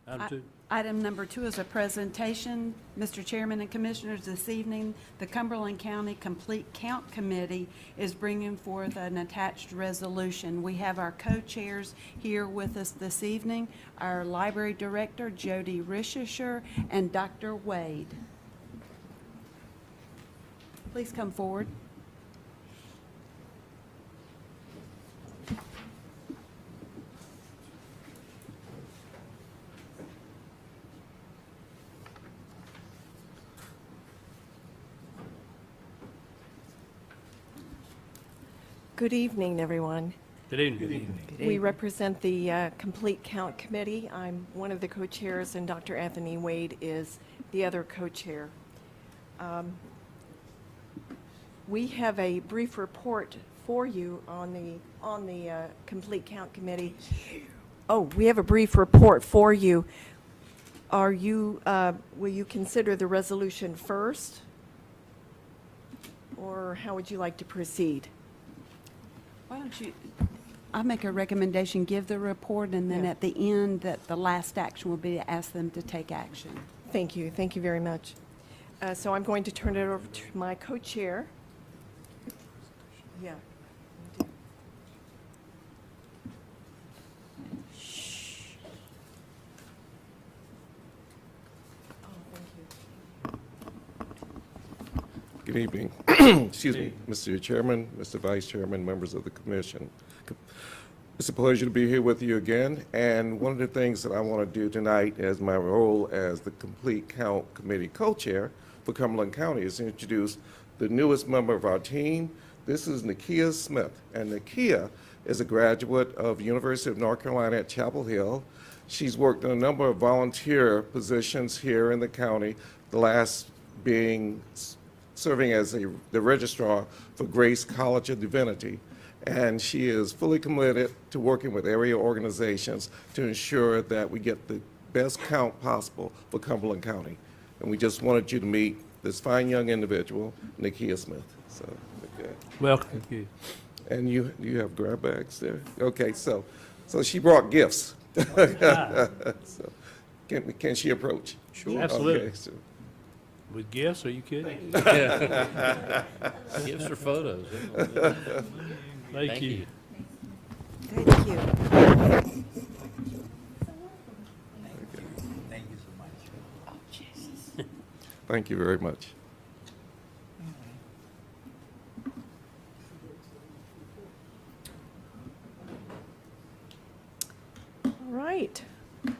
Item 2. Item number 2 is a presentation. Mr. Chairman and Commissioners, this evening, the Cumberland County Complete Count Committee is bringing forth an attached resolution. We have our co-chairs here with us this evening, our Library Director, Jody Rishisher, and Dr. Wade. Please come forward. Good evening, everyone. Good evening. Good evening. We represent the Complete Count Committee. I'm one of the co-chairs, and Dr. Anthony Wade is the other co-chair. We have a brief report for you on the Complete Count Committee. Oh, we have a brief report for you. Will you consider the resolution first? Or how would you like to proceed? Why don't you, I make a recommendation, give the report, and then Yeah. at the end, that the last action will be to ask them to take action. Thank you very much. So I'm going to turn it over to my co-chair. Yeah. Shh. Oh, thank you. Good evening. Excuse me, Mr. Chairman, Mr. Vice Chairman, members of the Commission. It's a pleasure to be here with you again, and one of the things that I want to do tonight as my role as the Complete Count Committee co-chair for Cumberland County is to introduce the newest member of our team. This is Nikiya Smith, and Nikiya is a graduate of University of North Carolina at Chapel Hill. She's worked in a number of volunteer positions here in the county, the last being serving as the registrar for Grace College of Divinity. And she is fully committed to working with area organizations to ensure that we get the best count possible for Cumberland County. And we just wanted you to meet this fine young individual, Nikiya Smith. So, okay. Welcome. Thank you. And you have grab bags there? Okay, so she brought gifts. So, can she approach? Sure. Absolutely. Okay, so. With gifts, are you kidding? Gifts or photos? Thank you. Thank you. Thank you very much. All right.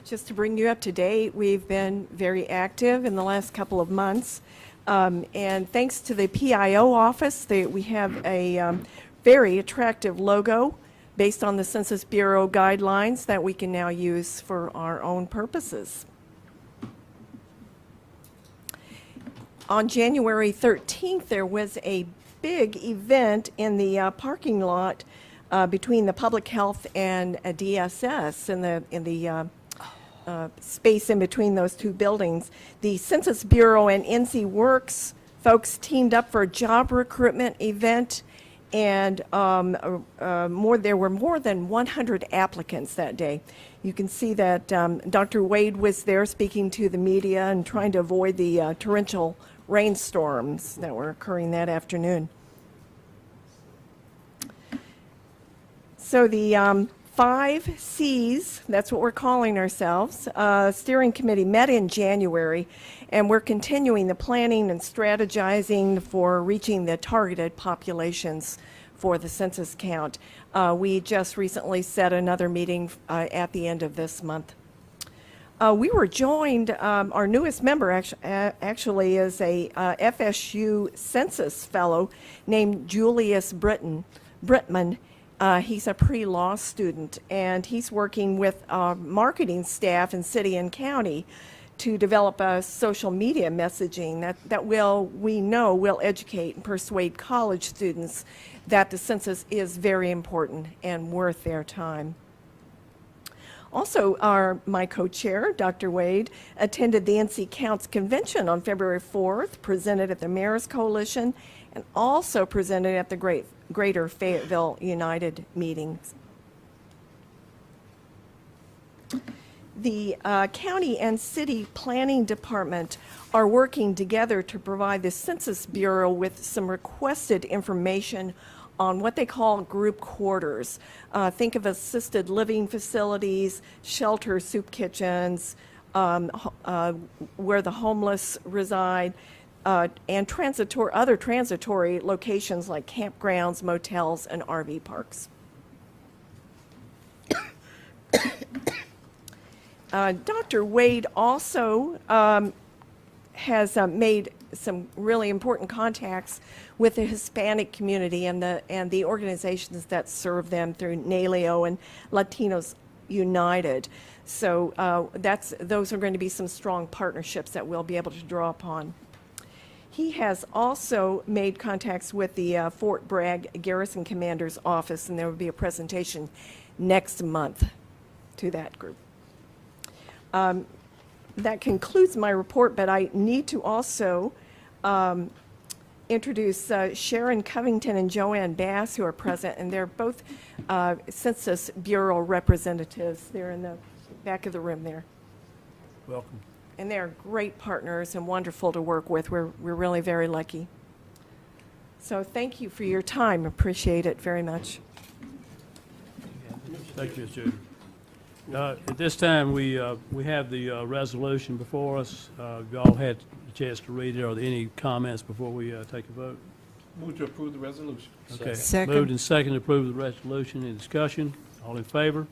Just to bring you up to date, we've been very active in the last couple of months. And thanks to the PIO office, we have a very attractive logo based on the Census Bureau guidelines that we can now use for our own purposes. On January 13th, there was a big event in the parking lot between the Public Health and DSS in the space in between those two buildings. The Census Bureau and NC Works folks teamed up for a job recruitment event, and there were more than 100 applicants that day. You can see that Dr. Wade was there speaking to the media and trying to avoid the torrential rainstorms that were occurring that afternoon. So the 5 C's, that's what we're calling ourselves, steering committee met in January, and we're continuing the planning and strategizing for reaching the targeted populations for the census count. We just recently set another meeting at the end of this month. We were joined, our newest member actually is a FSU Census fellow named Julius Brittman. He's a pre-law student, and he's working with marketing staff in city and county to develop a social media messaging that we know will educate and persuade college students that the census is very important and worth their time. Also, my co-chair, Dr. Wade, attended the NC Counts Convention on February 4th, presented at the Mayor's Coalition, and also presented at the Greater Fayetteville United meetings. The county and city planning department are working together to provide the Census Bureau with some requested information on what they call group quarters. Think of assisted living facilities, shelter, soup kitchens, where the homeless reside, and other transitory locations like campgrounds, motels, and RV parks. Dr. Wade also has made some really important contacts with the Hispanic community and the organizations that serve them through NALEO and Latinos United. So those are going to be some strong partnerships that we'll be able to draw upon. He has also made contacts with the Fort Bragg Garrison Commander's Office, and there will be a presentation next month to that group. That concludes my report, but I need to also introduce Sharon Covington and Joanne Bass, who are present, and they're both Census Bureau representatives. They're in the back of the room there. Welcome. And they're great partners and wonderful to work with. We're really very lucky. So thank you for your time. Appreciate it very much. Thank you, Ms. Judy. At this time, we have the resolution before us. You all had a chance to read it. Are there any comments before we take a vote? Move to approve the resolution. Okay. Second. Moved and seconded to approve the resolution. Any discussion? All in favor?